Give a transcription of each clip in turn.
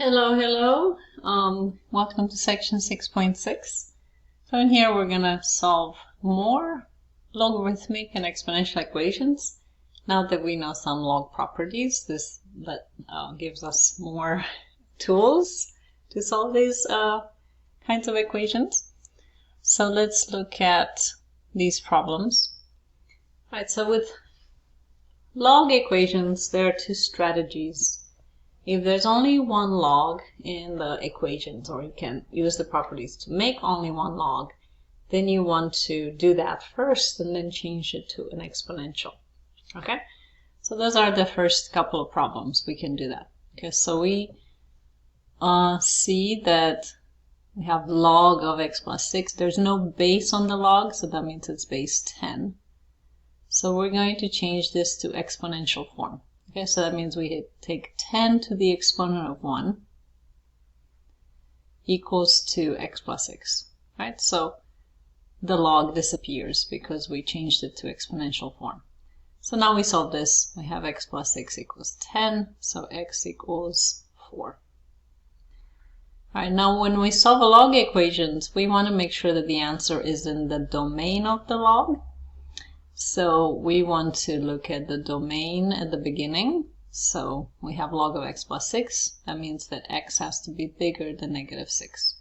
Hello. Welcome to section 6.6. So in here we're going to solve more logarithmic and exponential equations. Now that we know some log properties, this gives us more tools to solve these kinds of equations. So let's look at these problems. All right, so with log equations, there are two strategies. If there's only one log in the equations, or you can use the properties to make only one log, then you want to do that first and then change it to an exponential. Okay? So those are the first couple of problems. We can do that. Okay, so we see that we have log of x plus 6. There's no base on the log, so that means it's base 10. So we're going to change this to exponential form. Okay, so that means we take 10 to the exponent of 1 equals to x plus 6, right? So the log disappears because we changed it to exponential form. So now we solve this. We have x plus 6 equals 10, so x equals 4. All right, now when we solve a log equations, we want to make sure that the answer is in the domain of the log. So we want to look at the domain at the beginning. So we have log of x plus 6. That means that x has to be bigger than negative 6.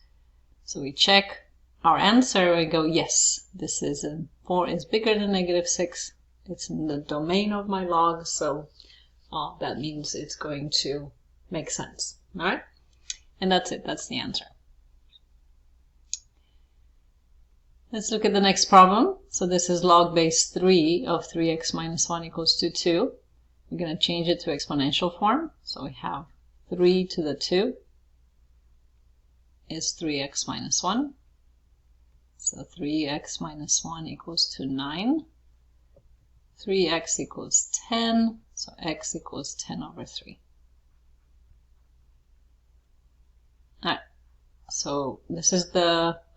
So we check our answer and go, yes, this is 4 is bigger than negative 6. It's in the domain of my log, so that means it's going to make sense. All right? And that's it. That's the answer. Let's look at the next problem. So this is log base 3 of 3x minus 1 equals to 2. We're going to change it to exponential form. So we have 3 to the 2 is 3x minus 1. So 3x minus 1 equals to 9. 3x equals 10. So x equals 10 over 3. All right. So this is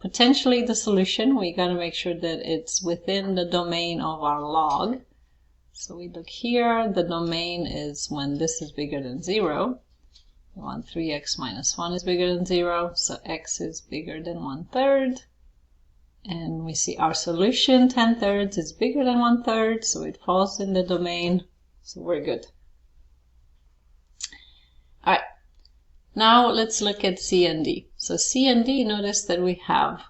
potentially the solution. We got to make sure that it's within the domain of our log. So we look here, the domain is when this is bigger than 0. We want 3x minus 1 is bigger than 0, so x is bigger than 1/3. And we see our solution, 10/3 is bigger than 1/3, so it falls in the domain, so we're good. All right. Now let's look at C and D. So C and D, notice that we have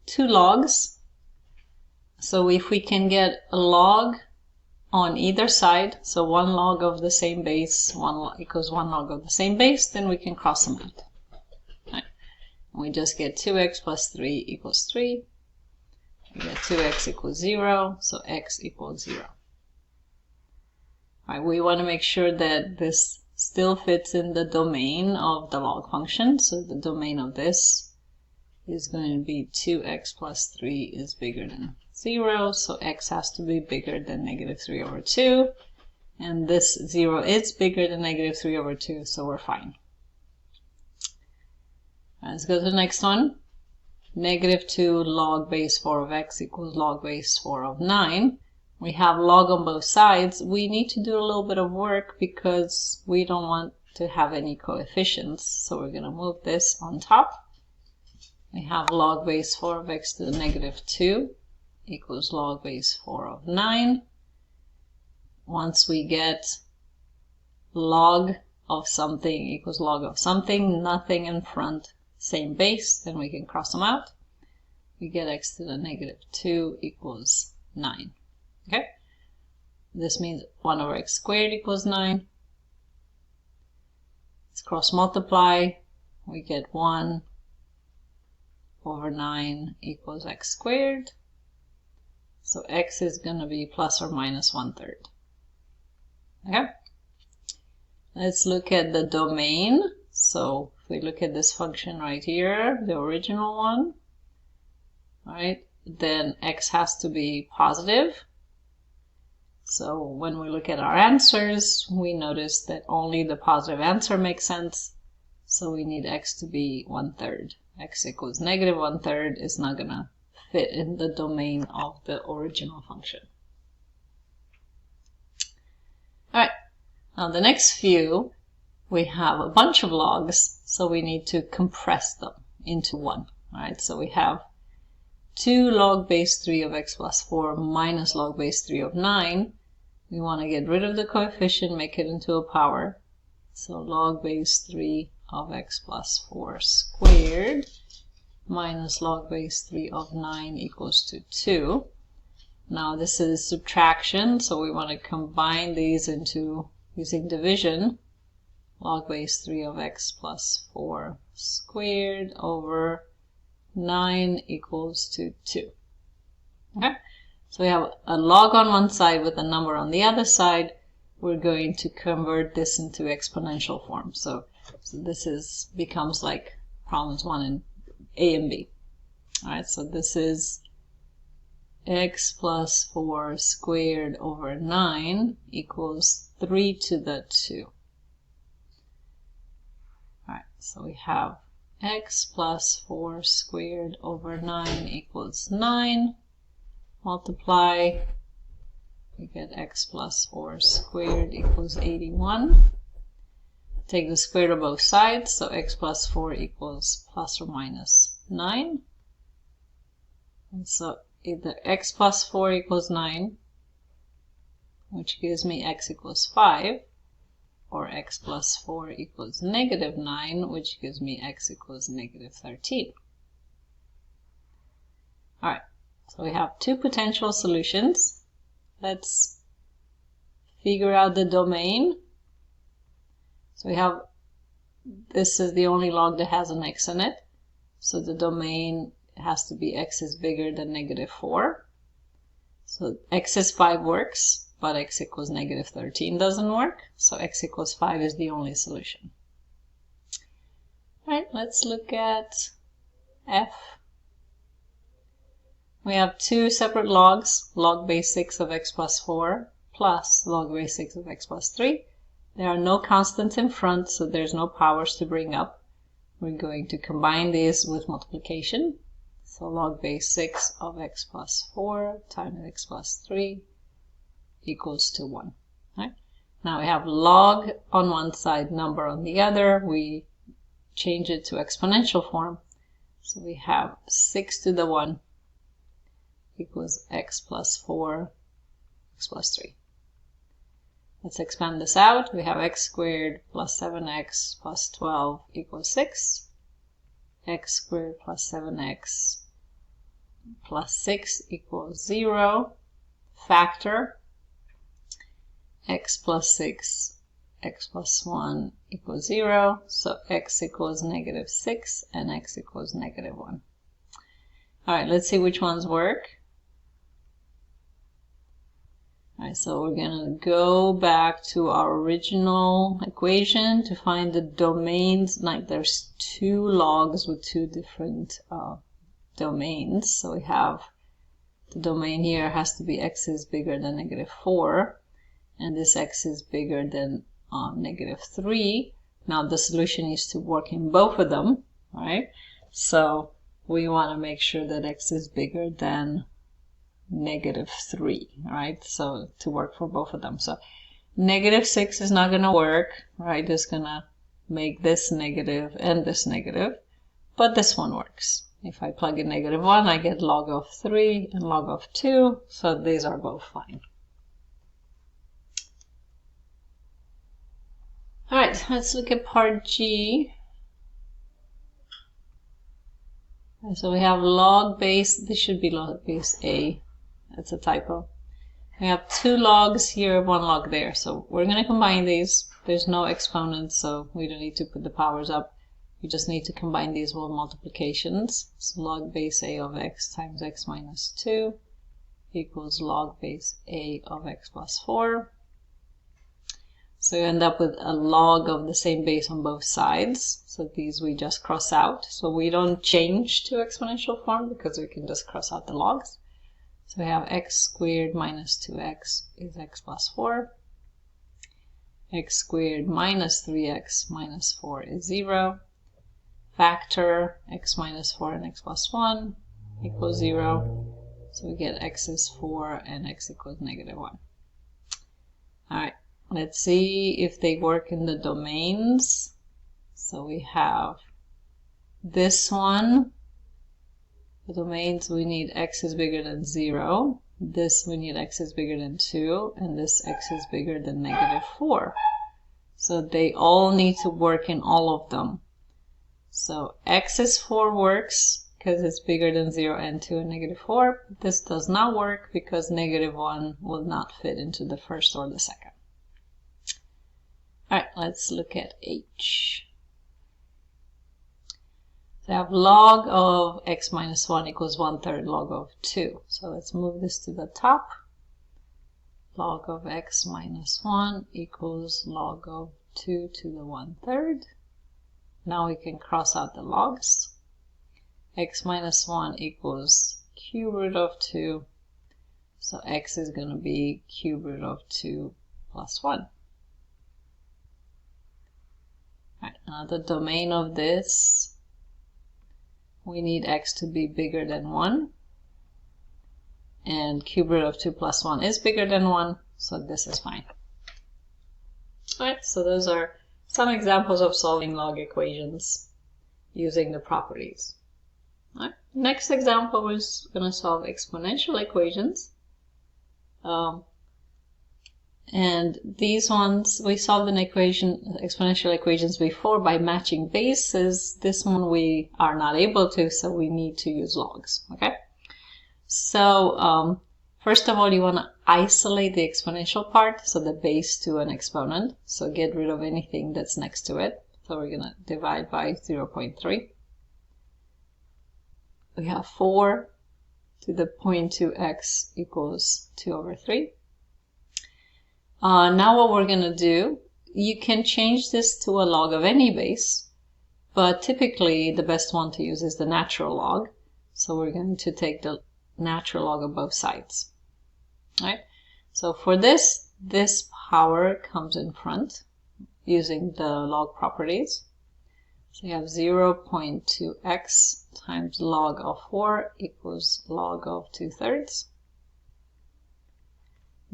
two logs. So if we can get a log on either side, so one log of the same base, equals one log of the same base, then we can cross them out. Right. And we just get 2x plus 3 equals 3. We get 2x equals 0, so x equals 0. All right, we want to make sure that this still fits in the domain of the log function. So the domain of this is going to be 2x plus 3 is bigger than 0. So x has to be bigger than negative 3 over 2. And this 0 is bigger than negative 3 over 2, so we're fine. Let's go to the next one. Negative 2 log base 4 of x equals log base 4 of 9. We have log on both sides. We need to do a little bit of work because we don't want to have any coefficients. So we're going to move this on top. We have log base 4 of x to the negative 2 equals log base 4 of 9. Once we get log of something equals log of something, nothing in front, same base, then we can cross them out. We get x to the negative 2 equals 9. Okay, this means 1 over x squared equals 9. Let's cross multiply. We get 1 over 9 equals x squared. So x is going to be plus or minus 1/3. Okay, let's look at the domain. So if we look at this function right here, the original one, right, then x has to be positive. So when we look at our answers, we notice that only the positive answer makes sense. So we need x to be 1/3. X equals negative 1/3 is not going to fit in the domain of the original function. All right. Now the next few we have a bunch of logs, so we need to compress them into one. All right, so we have 2 log base 3 of x plus 4 minus log base 3 of 9. We want to get rid of the coefficient, make it into a power. So log base 3 of x plus 4 squared minus log base 3 of 9 equals to 2. Now this is subtraction, so we want to combine these into using division. Log base 3 of x plus 4 squared over 9 equals to 2. Okay, so we have a log on one side with a number on the other side. We're going to convert this into exponential form. So this becomes like problems 1 and A and B. All right, so this is x plus 4 squared over 9 equals 3 to the 2. All right, so we have x plus 4 squared over 9 equals 9. Multiply, we get x plus 4 squared equals 81. Take the square of both sides, so x plus 4 equals plus or minus 9. And so either x plus 4 equals 9, which gives me x equals 5, or x plus 4 equals negative 9, which gives me x equals negative 13. All right, so we have 2 potential solutions. Let's figure out the domain. So we have, this is the only log that has an x in it. So the domain has to be x is bigger than negative 4. So x is 5 works, but x equals negative 13 doesn't work. So x equals 5 is the only solution. All right, let's look at f. We have 2 separate logs, log base 6 of x plus 4 plus log base 6 of x plus 3. There are no constants in front, so there's no powers to bring up. We're going to combine these with multiplication. So log base 6 of x plus 4 times x plus 3 equals to 1. Right? Now we have log on one side, number on the other. We change it to exponential form. So we have 6 to the 1 equals x plus 4, x plus 3. Let's expand this out. We have x squared plus 7x plus 12 equals 6. X squared plus 7x plus 6 equals 0. Factor. X plus 6, x plus 1 equals 0. So x equals negative 6 and x equals negative 1. All right, let's see which ones work. All right, so we're going to go back to our original equation to find the domains. Like there's 2 logs with 2 different domains. So we have the domain here has to be x is bigger than negative 4. And this x is bigger than negative 3. Now the solution is to work in both of them, right? So we want to make sure that x is bigger than negative 3, right? So to work for both of them. So negative 6 is not going to work, right? It's going to make this negative and this negative, but this one works. If I plug in negative 1, I get log of 3 and log of 2, so these are both fine. All right, let's look at part G. So we have log base, this should be log base A. That's a typo. We have 2 logs here, 1 log there. So we're going to combine these. There's no exponents, so we don't need to put the powers up. We just need to combine these with multiplications. So log base A of x times x minus 2 equals log base A of x plus 4. So you end up with a log of the same base on both sides. So these we just cross out. So we don't change to exponential form because we can just cross out the logs. So we have x squared minus 2x is x plus 4. X squared minus 3x minus 4 is 0. Factor x minus 4 and x plus 1 equals 0. So we get x is 4 and x equals negative 1. All right. Let's see if they work in the domains. So we have this one. The domains, we need x is bigger than 0. This, we need x is bigger than 2. And this x is bigger than -4. So they all need to work in all of them. So x is 4 works because it's bigger than 0 and 2 and -4. This does not work because -1 will not fit into the first or the second. All right, let's look at h. So I have log of x minus 1 equals 1/3 log of 2. So let's move this to the top. Log of x minus 1 equals log of 2 to the 1/3. Now we can cross out the logs. X minus 1 equals cube root of 2. So x is going to be cube root of 2 plus 1. All right, now the domain of this, we need x to be bigger than 1. And cube root of 2 plus 1 is bigger than 1, so this is fine. All right, so those are some examples of solving log equations using the properties. All right, next example is going to solve exponential equations. And these ones, we solved exponential equations before by matching bases. This one we are not able to, so we need to use logs, okay? So first of all, you want to isolate the exponential part, so the base to an exponent. So get rid of anything that's next to it. So we're going to divide by 0.3. We have 4 to the 0.2x equals 2/3. Now what we're going to do, you can change this to a log of any base, but typically the best one to use is the natural log. So we're going to take the natural log of both sides. All right? So for this power comes in front using the log properties. So you have 0.2x times log of 4 equals log of 2/3.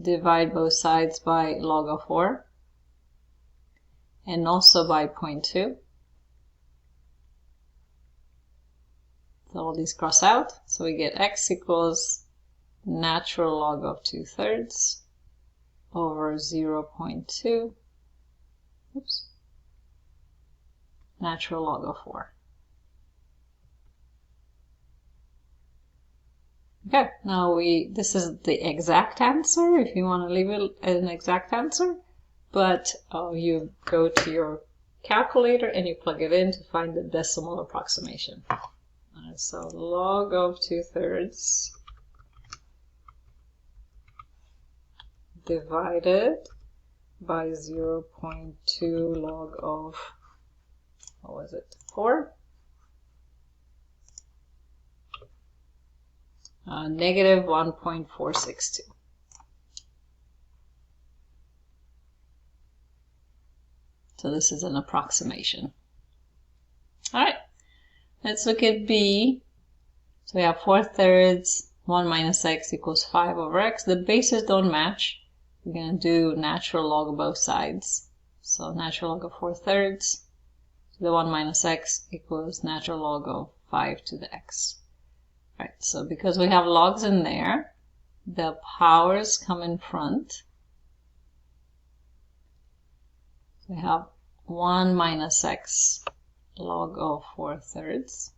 Divide both sides by log of 4 and also by 0.2. So all these cross out, so we get x equals natural log of 2/3 over 0.2, natural log of 4. Okay, now this is the exact answer if you want to leave it an exact answer, but you go to your calculator and you plug it in to find the decimal approximation. So log of 2/3 divided by 0.2 log of, what was it, 4? Negative 1.462. So this is an approximation. All right, let's look at B. So we have 4/3, 1 minus x equals 5 over x. The bases don't match. We're going to do natural log of both sides. So natural log of 4/3 to the 1 minus x equals natural log of 5 to the x. Right, so because we have logs in there, the powers come in front. We have 1 minus x log of 4/3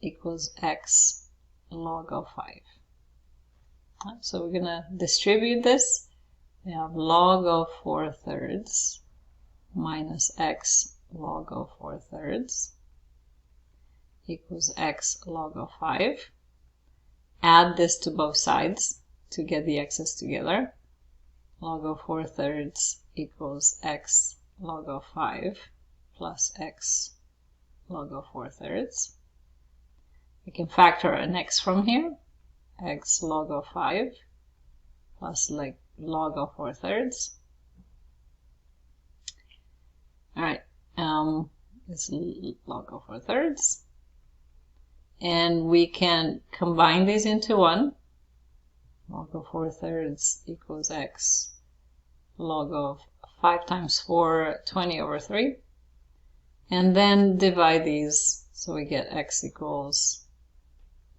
equals x log of 5. Right, so we're going to distribute this. We have log of 4/3 minus x log of 4/3 equals x log of 5. Add this to both sides to get the x's together. Log of 4/3 equals x log of 5 plus x log of 4/3. We can factor an x from here. X log of 5 plus log of 4/3. All right, this log of 4/3. And we can combine these into one. Log of 4/3 equals x log of 5 times 4, 20 over 3. And then divide these, so we get x equals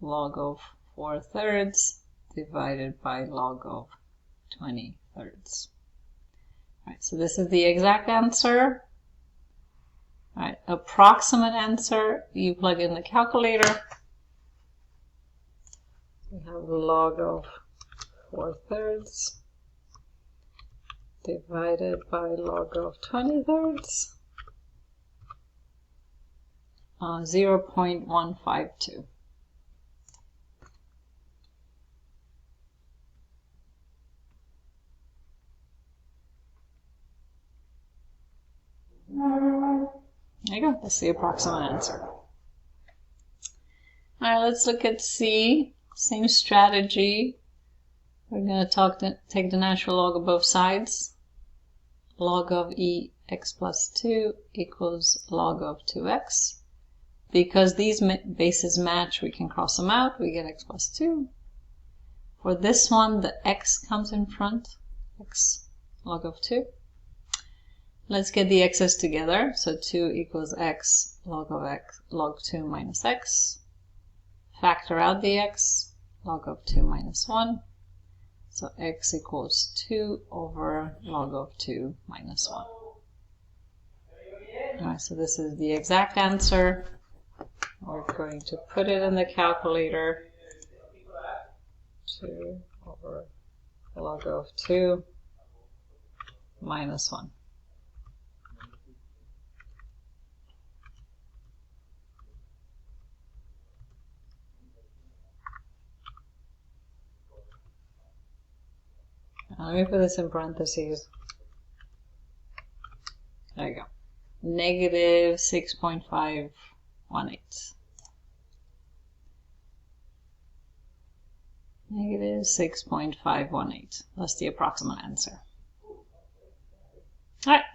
log of 4/3 divided by log of 20/3. Alright, so this is the exact answer. Alright, approximate answer, you plug in the calculator. We have log of 4/3 divided by log of 20/3, 0.152. There you go, that's the approximate answer. Alright, let's look at C. Same strategy. We're going to take the natural log of both sides. Log of ex plus 2 equals log of 2x. Because these bases match, we can cross them out. We get x plus 2. For this one, the x comes in front. X log of 2. Let's get the x's together. So 2 equals x log 2 minus x. Factor out the x, log of 2 minus 1. So x equals 2 over log of 2 minus 1. Alright, so this is the exact answer. We're going to put it in the calculator. 2 over log of 2 minus 1. Let me put this in parentheses. There you go. Negative 6.518. Negative 6.518. That's the approximate answer. Alright,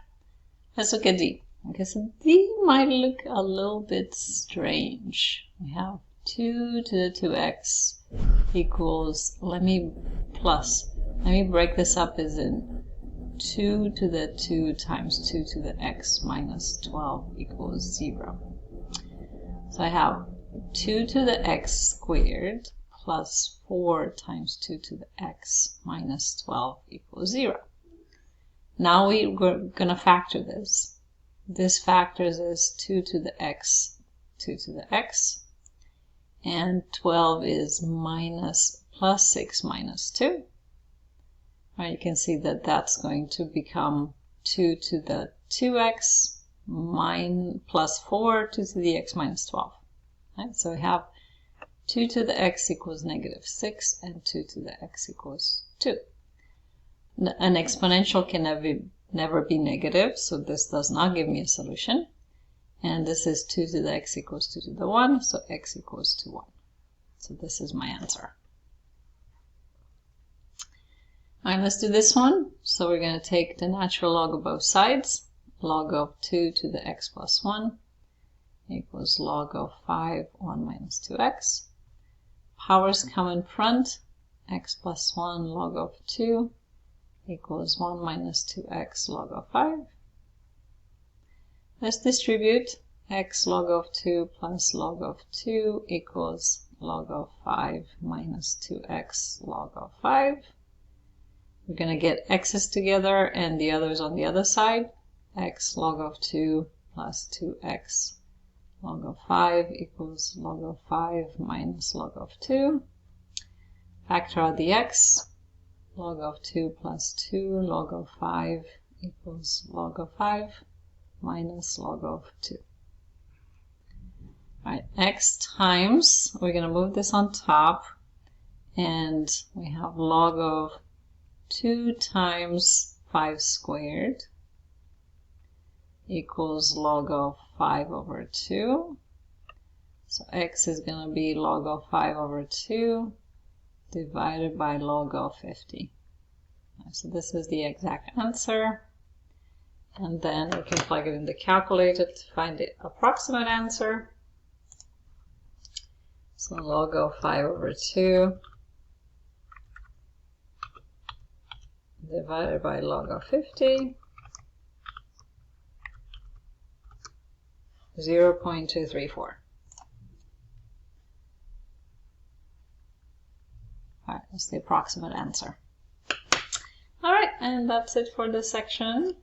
let's look at D. Okay, so D might look a little bit strange. We have 2 to the 2x equals, let me break this up as in 2 to the 2 times 2 to the x minus 12 equals 0. So I have 2 to the x squared plus 4 times 2 to the x minus 12 equals 0. Now we're going to factor this. This factors as 2 to the x, 2 to the x, and 12 is plus 6 minus 2. Right, you can see that that's going to become 2 to the 2x plus 4, 2 to the x minus 12. Right, so we have 2 to the x equals negative 6 and 2 to the x equals 2. An exponential can never be negative, so this does not give me a solution. And this is 2 to the x equals 2 to the 1, so x equals to 1. So this is my answer. Alright, let's do this one. So we're going to take the natural log of both sides. Log of 2 to the x plus 1 equals log of 5, 1 minus 2x. Powers come in front. X plus 1 log of 2 equals 1 minus 2x log of 5. Let's distribute. X log of 2 plus log of 2 equals log of 5 minus 2x log of 5. We're going to get x's together and the others on the other side. X log of 2 plus 2x log of 5 equals log of 5 minus log of 2. Factor out the x. Log of 2 plus 2 log of 5 equals log of 5 minus log of 2. Alright, x times, we're going to move this on top, and we have log of 2 times 5 squared equals log of 5 over 2. So x is going to be log of 5 over 2 divided by log of 50. So this is the exact answer. And then we can plug it in the calculator to find the approximate answer. So log of 5 over 2 divided by log of 50, 0.234. All right, that's the approximate answer. All right, and that's it for this section.